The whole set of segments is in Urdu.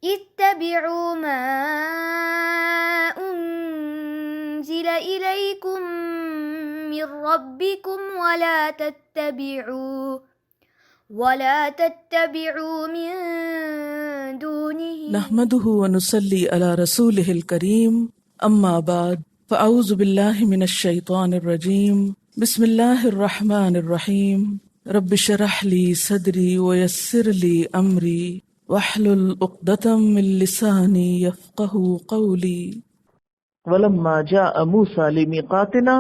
اتبعوا ما أنزل إليكم من ربكم ولا تتبعوا من دونه. نحمده ونصلي على رسوله الكريم اما بعد فاعوذ بالله من الشيطان الرجيم بسم الله الرحمن الرحيم رب اشرح لي صدري ويسر لي امري واحلل عقدة من لساني يفقهوا قولي. ولما جاء موسیٰ لمیقاتنا،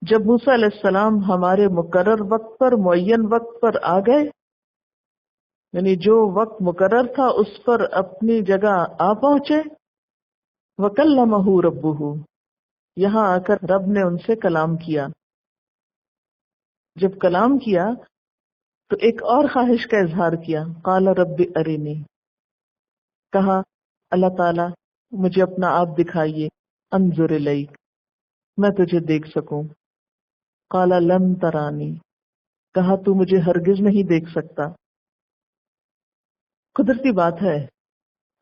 جب موسیٰ علیہ السلام ہمارے مقرر وقت پر، معین وقت پر آ گئے، یعنی جو وقت مقرر تھا اس پر اپنی جگہ آ پہنچے، وَكَلَّمَهُ رَبُّهُ، یہاں آ کر رب نے ان سے کلام کیا۔ جب کلام کیا تو ایک اور خواہش کا اظہار کیا، قال رب ارنی، کہا اللہ تعالیٰ مجھے اپنا آپ دکھائیے، انظر الیک، میں تجھے دیکھ سکوں۔ قال لن ترانی، کہا تو مجھے ہرگز نہیں دیکھ سکتا۔ قدرتی بات ہے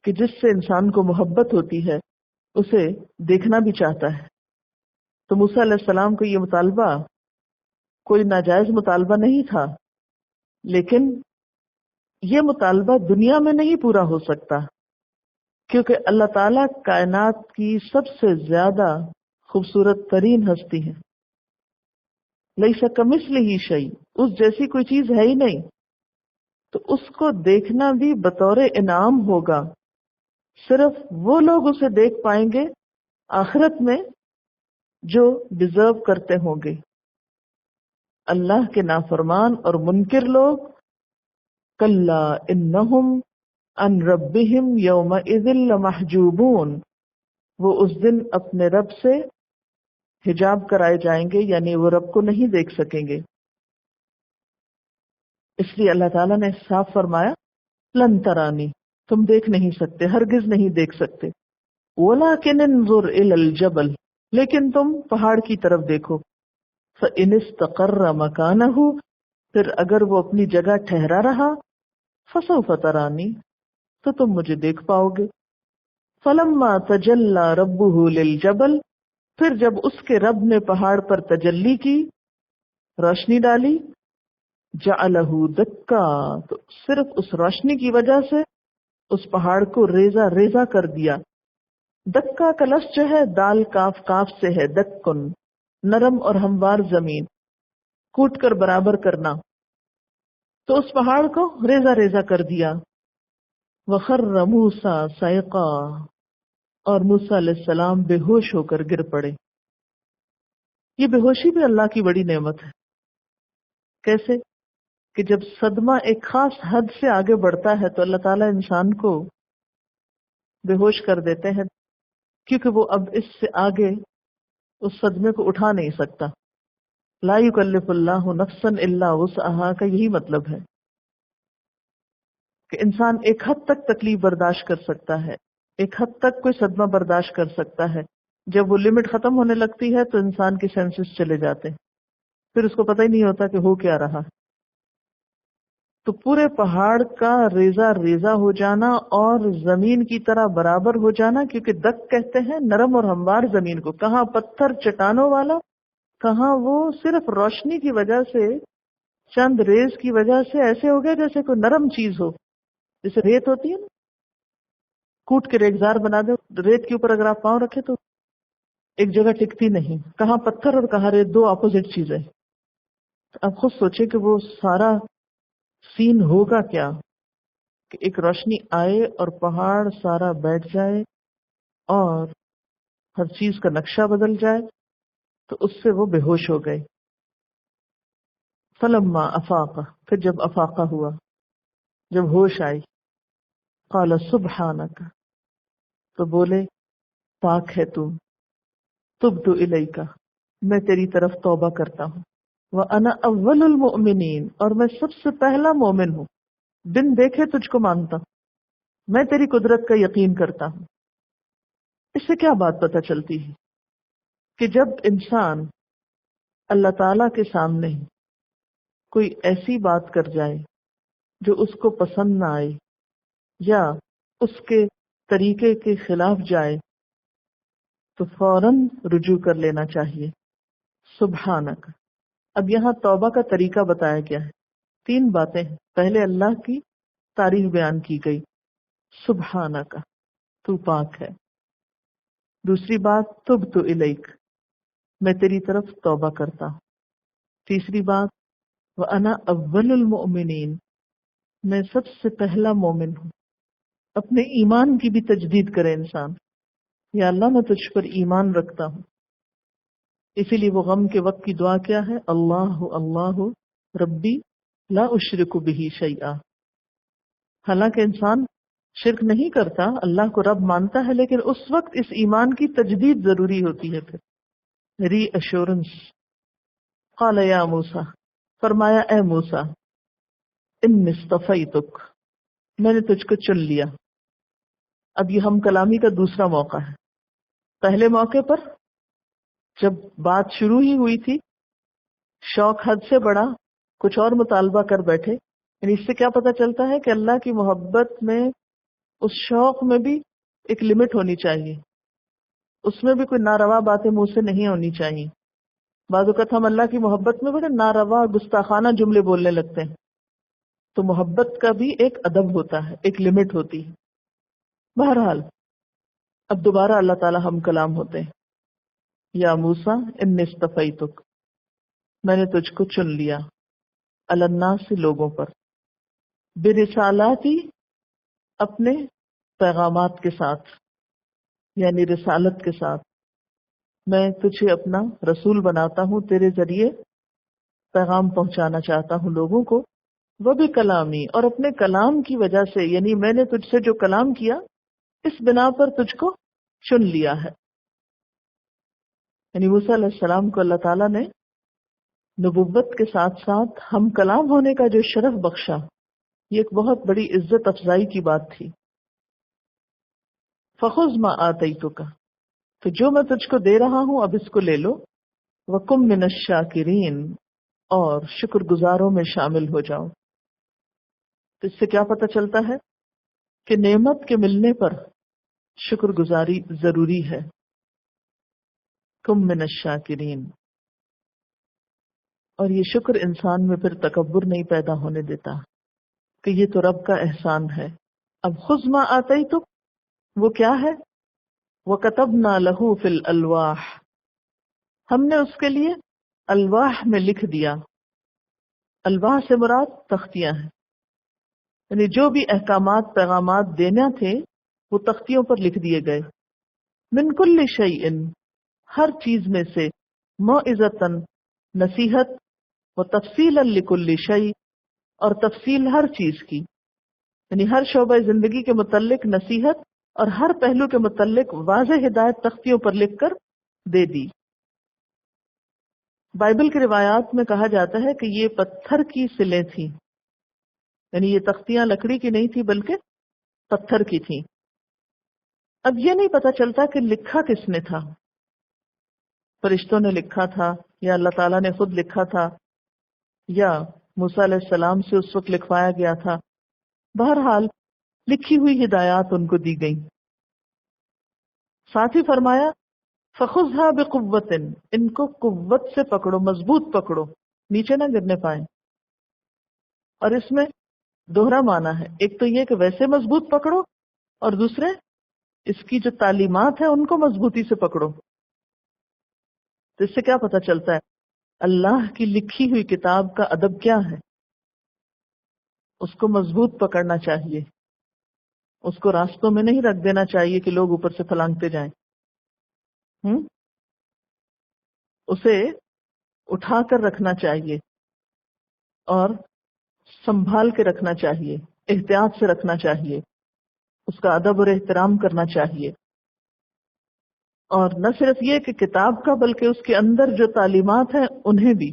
کہ جس سے انسان کو محبت ہوتی ہے اسے دیکھنا بھی چاہتا ہے، تو موسیٰ علیہ السلام کو یہ مطالبہ کوئی ناجائز مطالبہ نہیں تھا، لیکن یہ مطالبہ دنیا میں نہیں پورا ہو سکتا، کیونکہ اللہ تعالیٰ کائنات کی سب سے زیادہ خوبصورت ترین ہستی ہے۔ لیس کمثلہ شیء، اس جیسی کوئی چیز ہے ہی نہیں، تو اس کو دیکھنا بھی بطور انعام ہوگا۔ صرف وہ لوگ اسے دیکھ پائیں گے آخرت میں جو ڈیزرو کرتے ہوں گے۔ اللہ کے نافرمان اور منکر لوگ، کلا انہم عن ربہم یومئذ لمحجوبون، وہ اس دن اپنے رب سے حجاب کرائے جائیں گے، یعنی وہ رب کو نہیں دیکھ سکیں گے۔ اس لیے اللہ تعالیٰ نے صاف فرمایا لن ترانی، تم دیکھ نہیں سکتے، ہرگز نہیں دیکھ سکتے۔ وَلَكِنْ انظُرْ إِلَى الْجَبَلِ، لیکن تم پہاڑ کی طرف دیکھو۔ فَإِنِ اسْتَقَرَّ مَكَانَهُ، پھر اگر وہ اپنی جگہ ٹھہرا رہا، فَسَوْفَ تَرَانِي، تو تم مجھے دیکھ پاؤ گے۔ فَلَمَّا تَجَلَّى رَبُّهُ لِلْجَبَلِ، پھر جب اس کے رب نے پہاڑ پر تجلی کی، روشنی ڈالی، جَعَلَهُ دَكَّا، تو صرف اس روشنی کی وجہ سے اس پہاڑ کو ریزہ ریزہ کر دیا۔ دکا کا لفظ جو ہے دال کاف کاف سے ہے، دکن، نرم اور ہموار زمین، کوٹ کر برابر کرنا، تو اس پہاڑ کو ریزہ ریزہ کر دیا۔ وَخَرَّ مُوسَىٰ صَعِقًا، اور موسیٰ علیہ السلام بے ہوش ہو کر گر پڑے۔ یہ بے ہوشی بھی اللہ کی بڑی نعمت ہے۔ کیسے کہ جب صدمہ ایک خاص حد سے آگے بڑھتا ہے تو اللہ تعالیٰ انسان کو بے ہوش کر دیتے ہیں، کیونکہ وہ اب اس سے آگے اس صدمے کو اٹھا نہیں سکتا۔ لا یکلف اللہ نفسا الا وسعها کا یہی مطلب ہے کہ انسان ایک حد تک تکلیف برداشت کر سکتا ہے، ایک حد تک کوئی صدمہ برداشت کر سکتا ہے۔ جب وہ لمٹ ختم ہونے لگتی ہے تو انسان کے سینسز چلے جاتے ہیں، پھر اس کو پتہ ہی نہیں ہوتا کہ ہو کیا رہا۔ تو پورے پہاڑ کا ریزہ ریزہ ہو جانا اور زمین کی طرح برابر ہو جانا، کیونکہ دک کہتے ہیں نرم اور ہموار زمین کو، کہاں پتھر چٹانوں والا، کہاں وہ صرف روشنی کی وجہ سے، چند ریز کی وجہ سے ایسے ہو گیا جیسے کوئی نرم چیز ہو، جیسے ریت ہوتی ہے نا، کوٹ کے ریگزار بنا دو، ریت کے اوپر اگر آپ پاؤں رکھے تو ایک جگہ ٹکتی نہیں، کہاں پتھر اور کہاں ریت، دو اپوزٹ چیزیں۔ آپ خود سوچیں کہ وہ سارا سین ہوگا کیا کہ ایک روشنی آئے اور پہاڑ سارا بیٹھ جائے اور ہر چیز کا نقشہ بدل جائے۔ تو اس سے وہ بے ہوش ہو گئے۔ فلما افاق، پھر جب افاقہ ہوا، جب ہوش آئی، قال سبحانک، تو بولے پاک ہے تو، تبت الیک، میں تیری طرف توبہ کرتا ہوں، وَأَنَا أَوَّلُ الْمُؤْمِنِينَ، اور میں سب سے پہلا مومن ہوں، بن دیکھے تجھ کو مانتا ہوں، میں تیری قدرت کا یقین کرتا ہوں۔ اس سے کیا بات پتہ چلتی ہے کہ جب انسان اللہ تعالی کے سامنے کوئی ایسی بات کر جائے جو اس کو پسند نہ آئے یا اس کے طریقے کے خلاف جائے تو فوراً رجوع کر لینا چاہیے. سبحانک. اب یہاں توبہ کا طریقہ بتایا گیا ہے. 3 باتیں ہیں. پہلے اللہ کی تعریف بیان کی گئی، سبحانک، تو پاک ہے. دوسری بات تبت الیک، میں تیری طرف توبہ کرتا ہوں. تیسری بات وَأَنَا أَوَّلُ الْمُؤْمِنِينَ، میں سب سے پہلا مومن ہوں. اپنے ایمان کی بھی تجدید کرے انسان، یا اللہ میں تجھ پر ایمان رکھتا ہوں. اسی لیے وہ غم کے وقت کی دعا کیا ہے؟ اللہ اللہ ربی لا اشرک بہ شیئا. حالانکہ انسان شرک نہیں کرتا، اللہ کو رب مانتا ہے، لیکن اس وقت اس ایمان کی تجدید ضروری ہوتی ہے. پھر ری ایشورنس. قال یا موسیٰ، فرمایا اے موسیٰ، انی اصطفیتک، میں نے تجھ کو چن لیا. اب یہ ہم کلامی کا دوسرا موقع ہے. پہلے موقع پر جب بات شروع ہی ہوئی تھی، شوق حد سے بڑا کچھ اور مطالبہ کر بیٹھے. یعنی اس سے کیا پتہ چلتا ہے کہ اللہ کی محبت میں اس شوق میں بھی ایک لمٹ ہونی چاہیے، اس میں بھی کوئی ناروا باتیں منہ سے نہیں ہونی چاہیے. بعض اوقات ہم اللہ کی محبت میں بڑے ناروا گستاخانہ جملے بولنے لگتے ہیں. تو محبت کا بھی ایک ادب ہوتا ہے، ایک لمٹ ہوتی ہے. بہرحال اب دوبارہ اللہ تعالی ہم کلام ہوتے ہیں. یا موسیٰ انی اصطفیتک، میں نے تجھ کو چن لیا، علی الناس، لوگوں پر، برسالاتی، اپنے پیغامات کے ساتھ، یعنی رسالت کے ساتھ. میں تجھے اپنا رسول بناتا ہوں، تیرے ذریعے پیغام پہنچانا چاہتا ہوں لوگوں کو. وہ بھی کلامی، اور اپنے کلام کی وجہ سے، یعنی میں نے تجھ سے جو کلام کیا اس بنا پر تجھ کو چن لیا ہے. یعنی موسیٰ علیہ السلام کو اللہ تعالیٰ نے نبوت کے ساتھ ساتھ ہم کلام ہونے کا جو شرف بخشا، یہ ایک بہت بڑی عزت افزائی کی بات تھی. فخذ ما آتیتک، تو جو میں تجھ کو دے رہا ہوں اب اس کو لے لو. وکم من الشاکرین، اور شکر گزاروں میں شامل ہو جاؤ. تو اس سے کیا پتہ چلتا ہے کہ نعمت کے ملنے پر شکر گزاری ضروری ہے. کم من الشاکرین. اور یہ شکر انسان میں پھر تکبر نہیں پیدا ہونے دیتا کہ یہ تو رب کا احسان ہے. اب خذ ما آتیتک، وہ کیا ہے؟ وَكَتَبْنَا لَهُ فِي الْأَلْوَاحِ، ہم نے اس کے لیے الواح میں لکھ دیا. الواح سے مراد تختیاں ہیں، یعنی جو بھی احکامات پیغامات دینا تھے وہ تختیوں پر لکھ دیے گئے. من کل شیء، ہر چیز میں سے، موعظۃً، نصیحت، و تفصیلا لکل شیء، اور تفصیل ہر چیز کی، یعنی ہر شعبہ زندگی کے متعلق نصیحت اور ہر پہلو کے متعلق واضح ہدایت تختیوں پر لکھ کر دے دی. بائبل کی روایات میں کہا جاتا ہے کہ یہ پتھر کی سلیں تھیں، یعنی یہ تختیاں لکڑی کی نہیں تھی بلکہ پتھر کی تھیں. اب یہ نہیں پتا چلتا کہ لکھا کس نے تھا، فرشتوں نے لکھا تھا یا اللہ تعالیٰ نے خود لکھا تھا یا موسیٰ علیہ السلام سے اس وقت لکھوایا گیا تھا. بہرحال لکھی ہوئی ہدایات ان کو دی گئیں. ساتھ ہی فرمایا فَخُذْهَا بِقُوَّةٍ، ان کو قوت سے پکڑو، مضبوط پکڑو، نیچے نہ گرنے پائیں. اور اس میں دوہرا معنی ہے، ایک تو یہ کہ ویسے مضبوط پکڑو، اور دوسرے اس کی جو تعلیمات ہیں ان کو مضبوطی سے پکڑو. تو اس سے کیا پتہ چلتا ہے اللہ کی لکھی ہوئی کتاب کا ادب کیا ہے. اس کو مضبوط پکڑنا چاہیے، اس کو راستوں میں نہیں رکھ دینا چاہیے کہ لوگ اوپر سے پھلانگتے جائیں. اسے اٹھا کر رکھنا چاہیے اور سنبھال کے رکھنا چاہیے، احتیاط سے رکھنا چاہیے، اس کا ادب اور احترام کرنا چاہیے. اور نہ صرف یہ کہ کتاب کا بلکہ اس کے اندر جو تعلیمات ہیں انہیں بھی.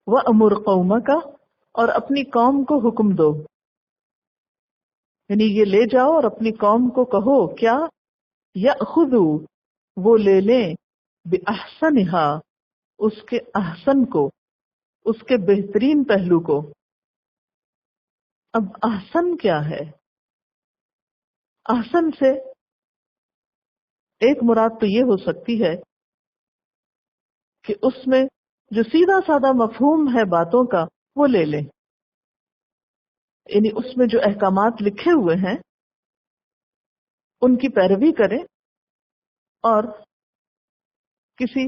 وَأْمُرْ قَوْمَكَ، اور اپنی قوم کو حکم دو، یعنی یہ لے جاؤ اور اپنی قوم کو کہو کیا، یأخذوا، وہ لے لیں، بِأَحْسَنِهَا، اس کے احسن کو، اس کے بہترین پہلو کو. اب احسن کیا ہے؟ احسن سے ایک مراد تو یہ ہو سکتی ہے کہ اس میں جو سیدھا سادہ مفہوم ہے باتوں کا وہ لے لیں، یعنی اس میں جو احکامات لکھے ہوئے ہیں ان کی پیروی کریں اور کسی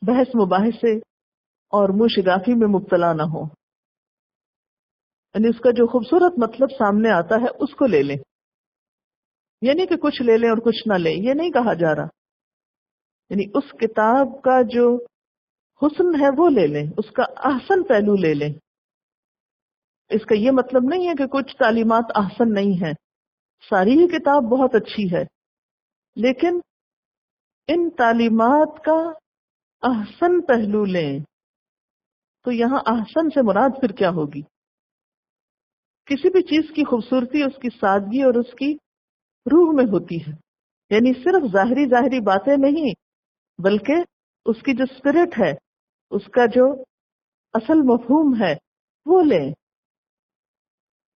بحث مباحثے اور منہ شگافی میں مبتلا نہ ہو، یعنی اس کا جو خوبصورت مطلب سامنے آتا ہے اس کو لے لیں، یعنی کہ کچھ لے لیں اور کچھ نہ لیں، یہ نہیں کہا جا رہا، یعنی اس کتاب کا جو حسن ہے وہ لے لیں، اس کا احسن پہلو لے لیں۔ اس کا یہ مطلب نہیں ہے کہ کچھ تعلیمات احسن نہیں ہیں، ساری ہی کتاب بہت اچھی ہے، لیکن ان تعلیمات کا احسن پہلو لیں تو یہاں احسن سے مراد پھر کیا ہوگی؟ کسی بھی چیز کی خوبصورتی اس کی سادگی اور اس کی روح میں ہوتی ہے، یعنی صرف ظاہری باتیں نہیں بلکہ اس کی جو اسپرٹ ہے، اس کا جو اصل مفہوم ہے وہ لیں،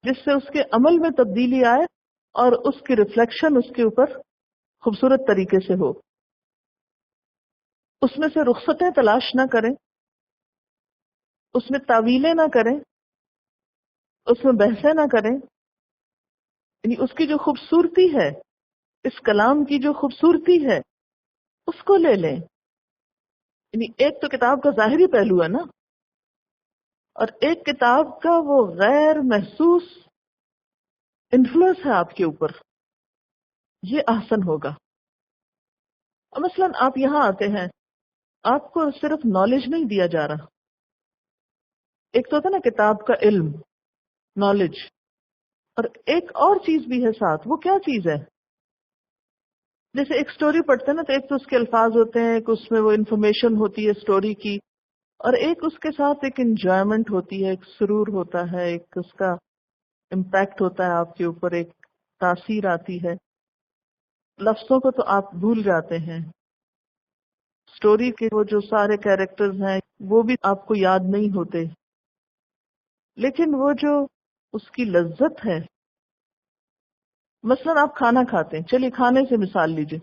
جس سے اس کے عمل میں تبدیلی آئے اور اس کی ریفلیکشن اس کے اوپر خوبصورت طریقے سے ہو۔ اس میں سے رخصتیں تلاش نہ کریں، اس میں تعویلیں نہ کریں، اس میں بحثیں نہ کریں، یعنی اس کی جو خوبصورتی ہے، اس کلام کی جو خوبصورتی ہے اس کو لے لیں۔ یعنی ایک تو کتاب کا ظاہری پہلو ہے نا، اور ایک کتاب کا وہ غیر محسوس انفلوئنس ہے آپ کے اوپر، یہ احسن ہوگا۔ مثلا آپ یہاں آتے ہیں، آپ کو صرف نالج نہیں دیا جا رہا، ایک تو ہوتا ہے نا کتاب کا علم، نالج، اور ایک اور چیز بھی ہے ساتھ، وہ کیا چیز ہے؟ جیسے ایک سٹوری پڑھتے ہیں نا تو ایک تو اس کے الفاظ ہوتے ہیں، ایک اس میں وہ انفارمیشن ہوتی ہے سٹوری کی، اور ایک اس کے ساتھ ایک انجوائمنٹ ہوتی ہے، ایک سرور ہوتا ہے، ایک اس کا امپیکٹ ہوتا ہے آپ کے اوپر، ایک تاثیر آتی ہے۔ لفظوں کو تو آپ بھول جاتے ہیں، سٹوری کے وہ جو سارے کیریکٹرز ہیں وہ بھی آپ کو یاد نہیں ہوتے، لیکن وہ جو اس کی لذت ہے، مثلا آپ کھانا کھاتے ہیں، چلیے کھانے سے مثال لیجئے،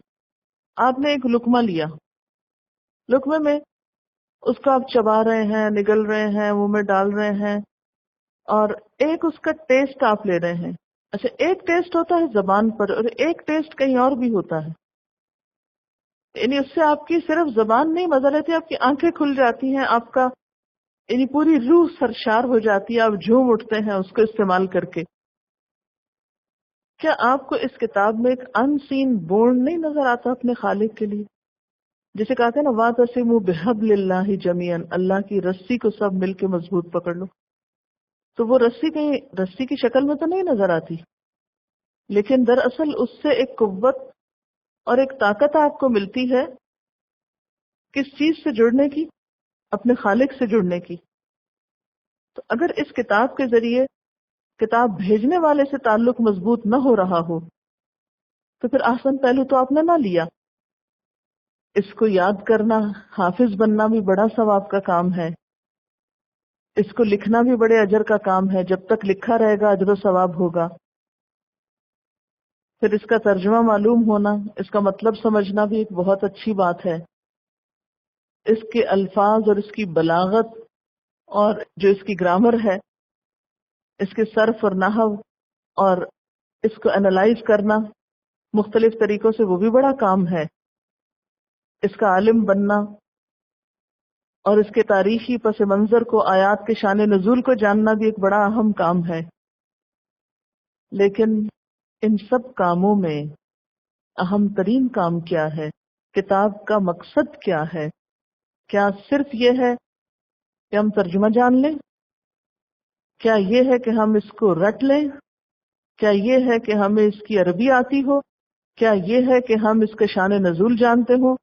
آپ نے ایک لقمہ لیا، لقمے میں اس کو آپ چبا رہے ہیں، نگل رہے ہیں، منہ میں ڈال رہے ہیں، اور ایک اس کا ٹیسٹ آپ لے رہے ہیں۔ اچھا، ایک ٹیسٹ ہوتا ہے زبان پر اور ایک ٹیسٹ کہیں اور بھی ہوتا ہے، یعنی اس سے آپ کی صرف زبان نہیں مزہ لیتی، آپ کی آنکھیں کھل جاتی ہیں، آپ کا یعنی پوری روح سرشار ہو جاتی ہے، آپ جھوم اٹھتے ہیں اس کو استعمال کر کے۔ کیا آپ کو اس کتاب میں ایک ان سین بونڈ نہیں نظر آتا اپنے خالق کے لیے؟ جسے کہتے ہیں نا وَاعْتَصِمُوا بِحَبْلِ اللَّهِ جَمِيعًا، اللہ کی رسی کو سب مل کے مضبوط پکڑ لو، تو وہ رسی کہیں رسی کی شکل میں تو نہیں نظر آتی، لیکن دراصل اس سے ایک قوت اور ایک طاقت آپ کو ملتی ہے، کس چیز سے جڑنے کی؟ اپنے خالق سے جڑنے کی۔ تو اگر اس کتاب کے ذریعے کتاب بھیجنے والے سے تعلق مضبوط نہ ہو رہا ہو تو پھر احسن پہلو تو آپ نے نہ لیا۔ اس کو یاد کرنا، حافظ بننا بھی بڑا ثواب کا کام ہے، اس کو لکھنا بھی بڑے اجر کا کام ہے، جب تک لکھا رہے گا اجر و ثواب ہوگا۔ پھر اس کا ترجمہ معلوم ہونا، اس کا مطلب سمجھنا بھی ایک بہت اچھی بات ہے۔ اس کے الفاظ اور اس کی بلاغت اور جو اس کی گرامر ہے، اس کے صرف اور نحو اور اس کو انالائز کرنا مختلف طریقوں سے، وہ بھی بڑا کام ہے۔ اس کا عالم بننا اور اس کے تاریخی پس منظر کو، آیات کے شان نزول کو جاننا بھی ایک بڑا اہم کام ہے۔ لیکن ان سب کاموں میں اہم ترین کام کیا ہے؟ کتاب کا مقصد کیا ہے؟ کیا صرف یہ ہے کہ ہم ترجمہ جان لیں؟ کیا یہ ہے کہ ہم اس کو رٹ لیں؟ کیا یہ ہے کہ ہمیں اس کی عربی آتی ہو؟ کیا یہ ہے کہ ہم اس کے شان نزول جانتے ہوں؟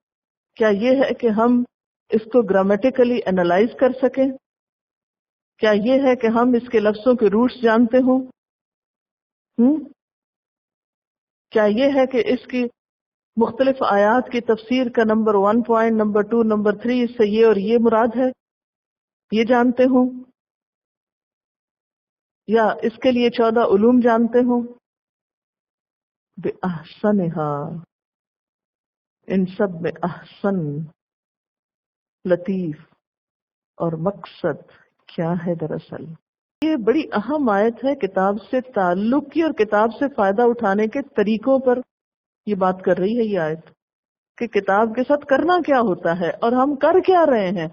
کیا یہ ہے کہ ہم اس کو گرامیٹیکلی انالائز کر سکیں؟ کیا یہ ہے کہ ہم اس کے لفظوں کے روٹس جانتے ہوں؟ کیا یہ ہے کہ اس کی مختلف آیات کی تفسیر کا نمبر 1 پوائنٹ، نمبر 2، نمبر 3، اس سے یہ اور یہ مراد ہے، یہ جانتے ہوں؟ یا اس کے لیے 14 علوم جانتے ہوں؟ بِأَحْسَنِهَا، ان سب میں احسن، لطیف اور مقصد کیا ہے دراصل؟ یہ بڑی اہم آیت ہے، کتاب سے تعلق کی اور کتاب سے فائدہ اٹھانے کے طریقوں پر یہ بات کر رہی ہے یہ آیت، کہ کتاب کے ساتھ کرنا کیا ہوتا ہے اور ہم کر کیا رہے ہیں،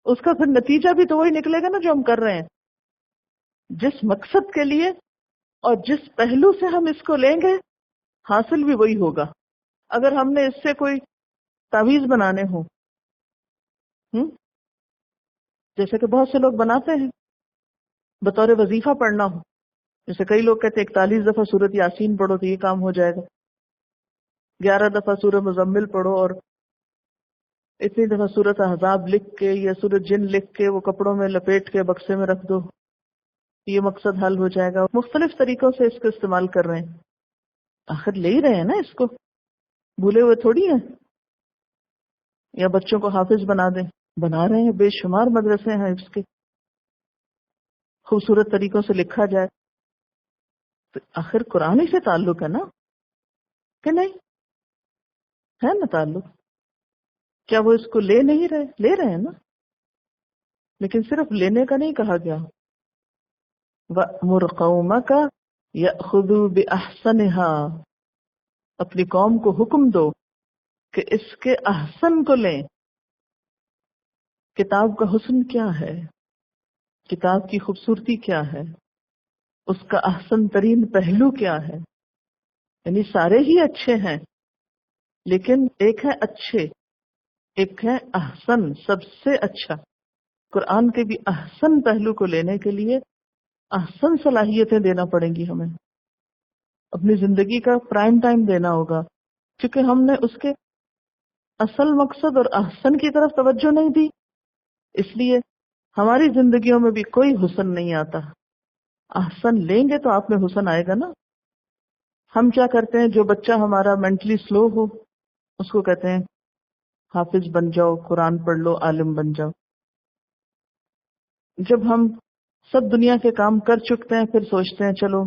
اس کا پھر نتیجہ بھی تو وہی نکلے گا نا جو ہم کر رہے ہیں، جس مقصد کے لیے اور جس پہلو سے ہم اس کو لیں گے حاصل بھی وہی ہوگا۔ اگر ہم نے اس سے کوئی تعویذ بنانے ہوں، جیسے کہ بہت سے لوگ بناتے ہیں، بطور وظیفہ پڑھنا ہو، جیسے کئی لوگ کہتے ہیں 41 دفعہ سورت یاسین پڑھو تو یہ کام ہو جائے گا، 11 دفعہ سورہ مزمل پڑھو اور اتنی دفعہ سورت احزاب لکھ کے یا سورت جن لکھ کے وہ کپڑوں میں لپیٹ کے بکسے میں رکھ دو، یہ مقصد حل ہو جائے گا۔ مختلف طریقوں سے اس کو استعمال کر رہے ہیں، آخر لے ہی رہے ہیں نا، اس کو بھولے ہوئے تھوڑی ہیں، یا بچوں کو حافظ بنا دیں، بنا رہے ہیں، بے شمار مدرسے ہیں اس کے، خوبصورت طریقوں سے لکھا جائے، تو آخر قرآن ہی سے تعلق ہے نا، کہ نہیں ہے نا تعلق؟ کیا وہ اس کو لے نہیں رہے؟ لے رہے ہیں نا، لیکن صرف لینے کا نہیں کہا گیا، وَأْمُرْ قَوْمَكَ يَأْخُذُوا بِأَحْسَنِهَا، اپنی قوم کو حکم دو کہ اس کے احسن کو لیں۔ کتاب کا حسن کیا ہے، کتاب کی خوبصورتی کیا ہے، اس کا احسن ترین پہلو کیا ہے؟ یعنی سارے ہی اچھے ہیں، لیکن ایک ہے اچھے، ایک ہے احسن، سب سے اچھا۔ قرآن کے بھی احسن پہلو کو لینے کے لیے احسن صلاحیتیں دینا پڑیں گی ہمیں، اپنی زندگی کا پرائم ٹائم دینا ہوگا، کیونکہ ہم نے اس کے اصل مقصد اور احسن کی طرف توجہ نہیں دی، اس لیے ہماری زندگیوں میں بھی کوئی حسن نہیں آتا۔ احسن لیں گے تو آپ میں حسن آئے گا نا۔ ہم کیا کرتے ہیں، جو بچہ ہمارا مینٹلی سلو ہو اس کو کہتے ہیں حافظ بن جاؤ، قرآن پڑھ لو، عالم بن جاؤ۔ جب ہم سب دنیا کے کام کر چکتے ہیں پھر سوچتے ہیں چلو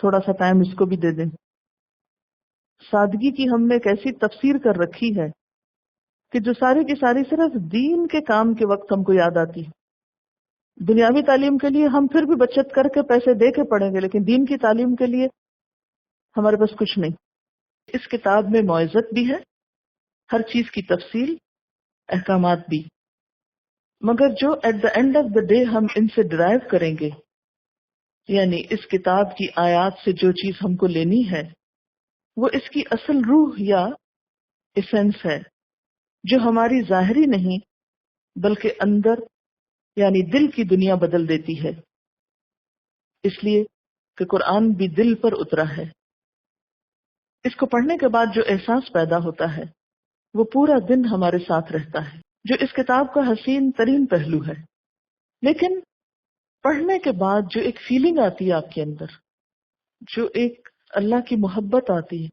تھوڑا سا ٹائم اس کو بھی دے دیں۔ سادگی کی ہم نے ایک ایسی تفسیر کر رکھی ہے کہ جو ساری کی ساری صرف دین کے کام کے وقت ہم کو یاد آتی ہے۔ دنیاوی تعلیم کے لیے ہم پھر بھی بچت کر کے پیسے دے کے پڑھیں گے، لیکن دین کی تعلیم کے لیے ہمارے پاس کچھ نہیں۔ اس کتاب میں موعظت بھی ہے، ہر چیز کی تفصیل، احکامات بھی، مگر جو at the end of the day ہم ان سے ڈرائیو کریں گے، یعنی اس کتاب کی آیات سے جو چیز ہم کو لینی ہے وہ اس کی اصل روح یا ایسنس ہے، جو ہماری ظاہری نہیں بلکہ اندر یعنی دل کی دنیا بدل دیتی ہے، اس لیے کہ قرآن بھی دل پر اترا ہے۔ اس کو پڑھنے کے بعد جو احساس پیدا ہوتا ہے وہ پورا دن ہمارے ساتھ رہتا ہے، جو اس کتاب کا حسین ترین پہلو ہے۔ لیکن پڑھنے کے بعد جو ایک فیلنگ آتی ہے آپ کے اندر، جو ایک اللہ کی محبت آتی ہے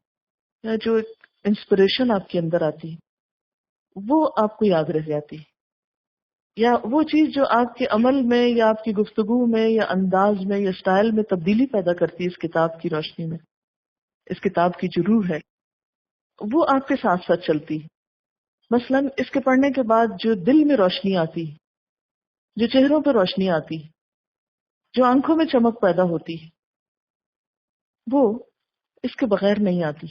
یا جو ایک انسپریشن آپ کے اندر آتی ہے، وہ آپ کو یاد رہ جاتی ہے، یا وہ چیز جو آپ کے عمل میں یا آپ کی گفتگو میں یا انداز میں یا سٹائل میں تبدیلی پیدا کرتی ہے اس کتاب کی روشنی میں، اس کتاب کی جو روح ہے وہ آپ کے ساتھ ساتھ چلتی ہے۔ مثلاً اس کے پڑھنے کے بعد جو دل میں روشنی آتی، جو چہروں پہ روشنی آتی، جو آنکھوں میں چمک پیدا ہوتی، وہ اس کے بغیر نہیں آتی،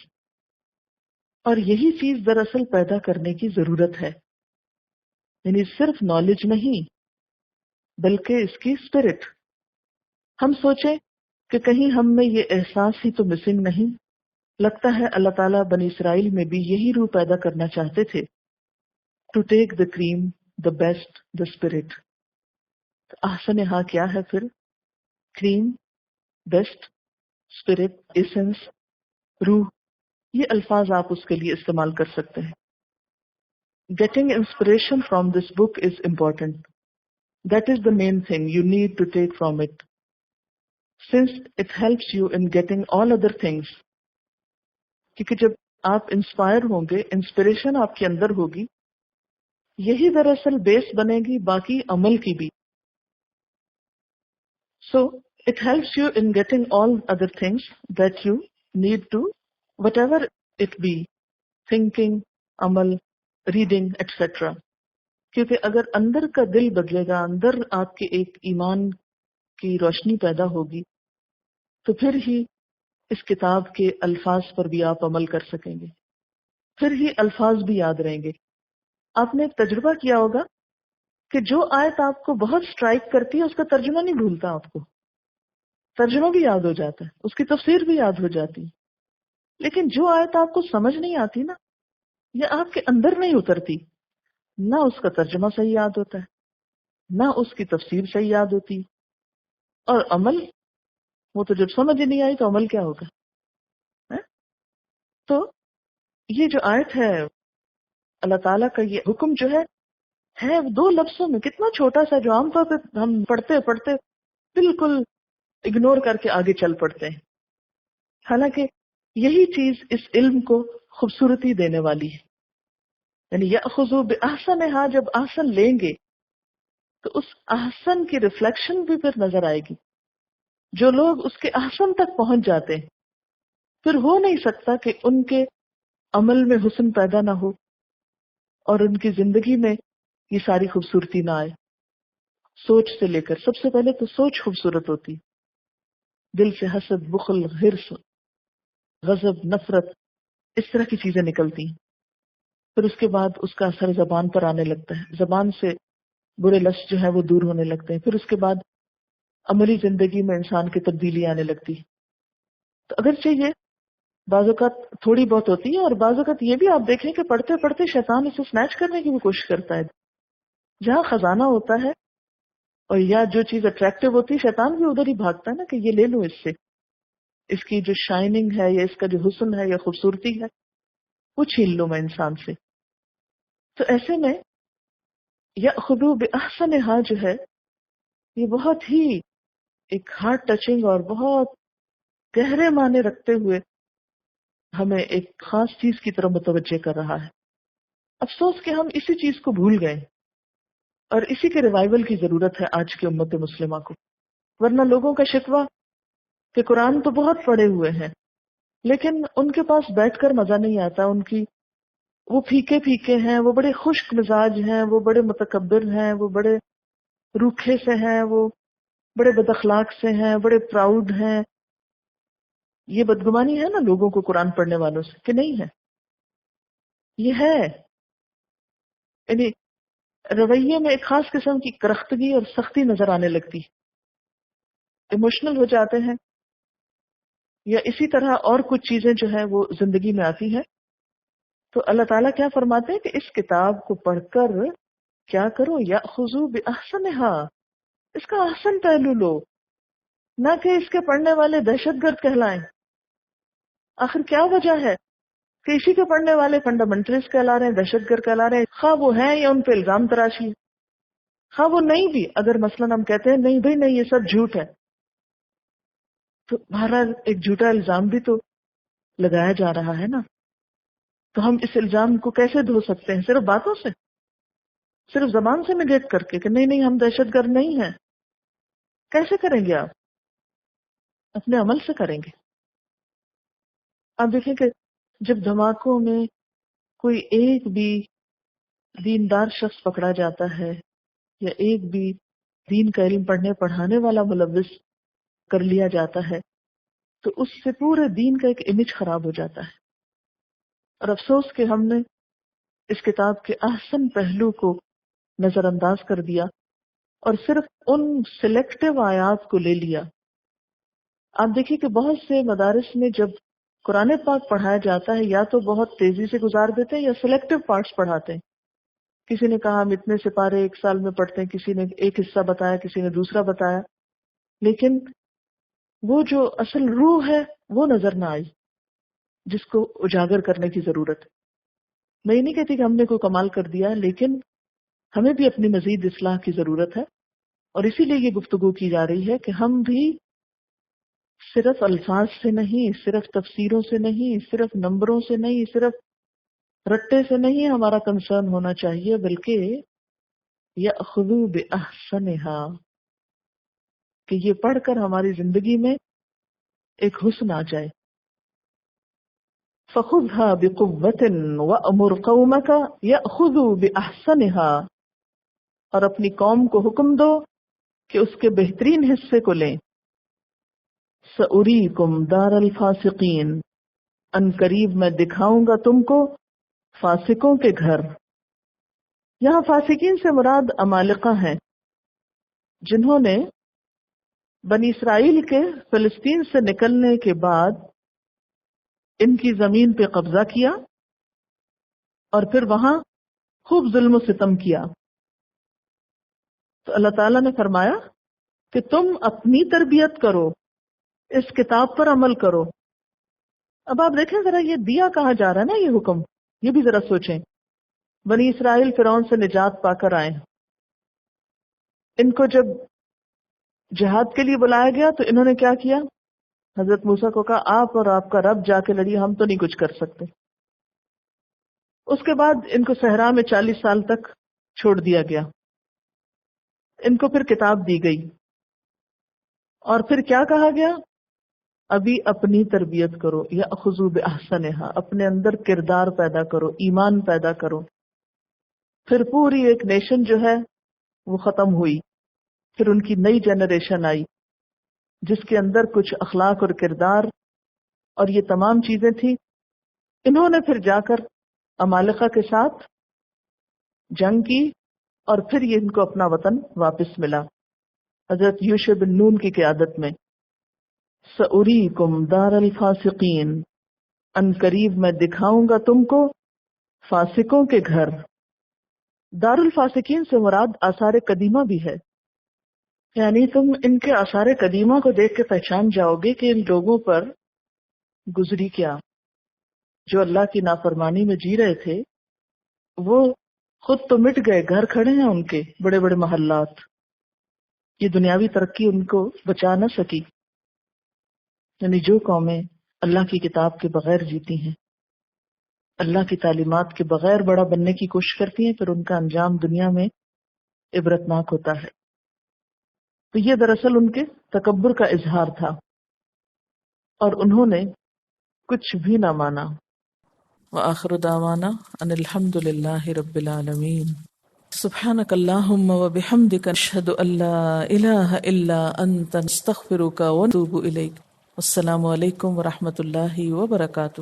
اور یہی چیز دراصل پیدا کرنے کی ضرورت ہے، یعنی صرف نالج نہیں بلکہ اس کی اسپرٹ۔ ہم سوچیں کہ کہیں ہم میں یہ احساس ہی تو مسنگ نہیں، لگتا ہے اللہ تعالیٰ بنی اسرائیل میں بھی یہی روح پیدا کرنا چاہتے تھے، to take the cream, the best, the spirit. احسن ہاں کیا ہے پھر؟ کریم، بیسٹ، اسپرٹ، ایسنس، روح، یہ الفاظ آپ اس کے لیے استعمال کر سکتے ہیں۔ Getting inspiration from this book is important. That is the main thing you need to take from it, since it helps you in getting all other things. کیونکہ جب آپ انسپائر ہوں گے، انسپریشن آپ کے اندر ہوگی، یہی دراصل بیس بنے گی باقی عمل کی بھی۔ So it helps you in getting all other things that you need to whatever it be, thinking, عمل، ریڈنگ ایٹسٹرا. کیونکہ اگر اندر کا دل بدلے گا، اندر آپ کے ایک ایمان کی روشنی پیدا ہوگی، تو پھر ہی اس کتاب کے الفاظ پر بھی آپ عمل کر سکیں گے، پھر ہی الفاظ بھی یاد رہیں گے. آپ نے ایک تجربہ کیا ہوگا کہ جو آیت آپ کو بہت اسٹرائک کرتی ہے اس کا ترجمہ نہیں بھولتا، آپ کو ترجمہ بھی یاد ہو جاتا ہے، اس کی تفسیر بھی یاد ہو جاتی ہے. لیکن جو آیت آپ کو سمجھ نہیں آتی نا، یا آپ کے اندر نہیں اترتی، نہ اس کا ترجمہ صحیح یاد ہوتا ہے، نہ اس کی تفسیر صحیح یاد ہوتی، اور عمل، وہ تو جب سمجھ ہی نہیں آئی تو عمل کیا ہوگا. ہاں؟ تو یہ جو آیت ہے، اللہ تعالیٰ کا یہ حکم جو ہے دو لفظوں میں، کتنا چھوٹا سا، جو عام طور پہ ہم پڑھتے پڑھتے بالکل اگنور کر کے آگے چل پڑتے ہیں. حالانکہ یہی چیز اس علم کو خوبصورتی دینے والی ہے. یعنی یأخذوا بأحسنها، جب احسن لیں گے تو اس احسن کی ریفلیکشن بھی پھر نظر آئے گی. جو لوگ اس کے احسن تک پہنچ جاتے ہیں، پھر ہو نہیں سکتا کہ ان کے عمل میں حسن پیدا نہ ہو اور ان کی زندگی میں یہ ساری خوبصورتی نہ آئے. سوچ سے لے کر، سب سے پہلے تو سوچ خوبصورت ہوتی، دل سے حسد، بخل، حرص، غضب، نفرت، اس طرح کی چیزیں نکلتی ہیں. پھر اس کے بعد اس کا اثر زبان پر آنے لگتا ہے، زبان سے برے لفظ جو ہے وہ دور ہونے لگتے ہیں. پھر اس کے بعد عملی زندگی میں انسان کی تبدیلی آنے لگتی ہے. تو اگرچہ یہ بعض اوقات تھوڑی بہت ہوتی ہے، اور بعض اوقات یہ بھی آپ دیکھیں کہ پڑھتے پڑھتے شیطان اسے سنیچ کرنے کی بھی کوشش کرتا ہے. جہاں خزانہ ہوتا ہے اور یا جو چیز اٹریکٹیو ہوتی ہے، شیطان بھی ادھر ہی بھاگتا ہے نا کہ یہ لے لوں اس سے، اس کی جو شائننگ ہے یا اس کا جو حسن ہے یا خوبصورتی ہے وہ چھین لوں میں انسان سے. تو ایسے میں یأخذوا بأحسنها جو ہے، یہ بہت ہی ایک ہارٹ ٹچنگ اور بہت گہرے معنی رکھتے ہوئے ہمیں ایک خاص چیز کی طرف متوجہ کر رہا ہے. افسوس کہ ہم اسی چیز کو بھول گئے، اور اسی کے ریوائول کی ضرورت ہے آج کی امت مسلمہ کو. ورنہ لوگوں کا شکوہ کہ قرآن تو بہت پڑھے ہوئے ہیں لیکن ان کے پاس بیٹھ کر مزہ نہیں آتا، ان کی وہ پھیکے پھیکے ہیں، وہ بڑے خشک مزاج ہیں، وہ بڑے متکبر ہیں، وہ بڑے روکھے سے ہیں، وہ بڑے بد اخلاق سے ہیں، بڑے پراؤڈ ہیں. یہ بدگمانی ہے نا لوگوں کو قرآن پڑھنے والوں سے، کہ نہیں ہے؟ یہ ہے. یعنی رویے میں ایک خاص قسم کی کرختگی اور سختی نظر آنے لگتی، ایموشنل ہو جاتے ہیں، یا اسی طرح اور کچھ چیزیں جو ہیں وہ زندگی میں آتی ہیں. تو اللہ تعالیٰ کیا فرماتے ہیں کہ اس کتاب کو پڑھ کر کیا کرو، یأخذوا بأحسنها، اس کا احسن پہلو لو، نہ کہ اس کے پڑھنے والے دہشت گرد کہلائیں. آخر کیا وجہ ہے کہ اسی کے پڑھنے والے فنڈامنٹلسٹ کہلا رہے ہیں، دہشت گرد کہلا رہے ہیں، خواہ وہ ہیں یا ان پہ الزام تراشی ہے، خواہ وہ نہیں بھی. اگر مثلاً ہم کہتے ہیں نہیں بھائی نہیں، یہ سب جھوٹ ہے، تو بہرحال ایک جھوٹا الزام بھی تو لگایا جا رہا ہے نا. تو ہم اس الزام کو کیسے دھو سکتے ہیں؟ صرف باتوں سے، صرف زبان سے نگیٹ کر کے کہ نہیں نہیں ہم دہشت گرد نہیں ہیں. کیسے کریں گے آپ؟ اپنے عمل سے کریں گے. آپ دیکھیں کہ جب دھماکوں میں کوئی ایک بھی دیندار شخص پکڑا جاتا ہے یا ایک بھی دین کا علم پڑھنے پڑھانے والا ملوث کر لیا جاتا ہے تو اس سے پورے دین کا ایک امیج خراب ہو جاتا ہے. اور افسوس کہ ہم نے اس کتاب کے احسن پہلو کو نظر انداز کر دیا اور صرف ان سلیکٹیو آیات کو لے لیا. آپ دیکھیے کہ بہت سے مدارس میں جب قرآن پاک پڑھایا جاتا ہے یا تو بہت تیزی سے گزار دیتے ہیں یا سلیکٹیو پارٹس پڑھاتے ہیں. کسی نے کہا ہم اتنے سپارے ایک سال میں پڑھتے ہیں، کسی نے ایک حصہ بتایا، کسی نے دوسرا بتایا، لیکن وہ جو اصل روح ہے وہ نظر نہ آئی جس کو اجاگر کرنے کی ضرورت ہے. میں یہ نہیں کہتی کہ ہم نے کوئی کمال کر دیا، لیکن ہمیں بھی اپنی مزید اصلاح کی ضرورت ہے. اور اسی لیے یہ گفتگو کی جا رہی ہے کہ ہم بھی صرف الفاظ سے نہیں، صرف تفسیروں سے نہیں، صرف نمبروں سے نہیں، صرف رٹے سے نہیں ہمارا کنسرن ہونا چاہیے، بلکہ یأخذوا بأحسنها، کہ یہ پڑھ کر ہماری زندگی میں ایک حسن آ جائے. فخذها بقوة وأمر قومك يأخذوا بأحسنها، اور اپنی قوم کو حکم دو کہ اس کے بہترین حصے کو لیں. سأریکم دار الفاسقین، ان قریب میں دکھاؤں گا تم کو فاسقوں کے گھر. یہاں فاسقین سے مراد عمالقہ ہیں، جنہوں نے بنی اسرائیل کے فلسطین سے نکلنے کے بعد ان کی زمین پہ قبضہ کیا اور پھر وہاں خوب ظلم و ستم کیا. تو اللہ تعالیٰ نے فرمایا کہ تم اپنی تربیت کرو، اس کتاب پر عمل کرو. اب آپ دیکھیں ذرا، یہ دیا کہاں جا رہا ہے نا یہ حکم، یہ بھی ذرا سوچیں. بنی اسرائیل فرعون سے نجات پا کر آئے، ان کو جب جہاد کے لیے بلایا گیا تو انہوں نے کیا کیا؟ حضرت موسیٰ کو کہا آپ اور آپ کا رب جا کے لڑیے، ہم تو نہیں کچھ کر سکتے. اس کے بعد ان کو صحرا میں 40 سال تک چھوڑ دیا گیا. ان کو پھر کتاب دی گئی اور پھر کیا کہا گیا؟ ابھی اپنی تربیت کرو، یا خذو بأحسنھا، اپنے اندر کردار پیدا کرو، ایمان پیدا کرو. پھر پوری ایک نیشن جو ہے وہ ختم ہوئی، پھر ان کی نئی جنریشن آئی جس کے اندر کچھ اخلاق اور کردار اور یہ تمام چیزیں تھیں. انہوں نے پھر جا کر عمالقہ کے ساتھ جنگ کی اور پھر یہ ان کو اپنا وطن واپس ملا حضرت یوشع بن نون کی قیادت میں. سأریکم دار الفاسقین، ان قریب میں دکھاؤں گا تم کو فاسقوں کے گھر. دار الفاسقین سے مراد آثار قدیمہ بھی ہے، یعنی تم ان کے آثار قدیمہ کو دیکھ کے پہچان جاؤ گے کہ ان لوگوں پر گزری کیا. جو اللہ کی نافرمانی میں جی رہے تھے وہ خود تو مٹ گئے، گھر کھڑے ہیں ان کے بڑے بڑے محلات. یہ دنیاوی ترقی ان کو بچا نہ سکی. یعنی جو قومیں اللہ کی کتاب کے بغیر جیتی ہیں، اللہ کی تعلیمات کے بغیر بڑا بننے کی کوشش کرتی ہیں، پھر ان کا انجام دنیا میں عبرتناک ہوتا ہے. تو یہ دراصل ان کے تکبر کا اظہار تھا اور انہوں نے کچھ بھی نہ مانا. وآخر دعوانا ان الحمد للہ رب العالمین. سبحانک اللہم وبحمدک نشہد ان لا الہ الا انت نستغفرک ونتوب الیک. السلام علیکم ورحمۃ اللہ وبرکاتہ.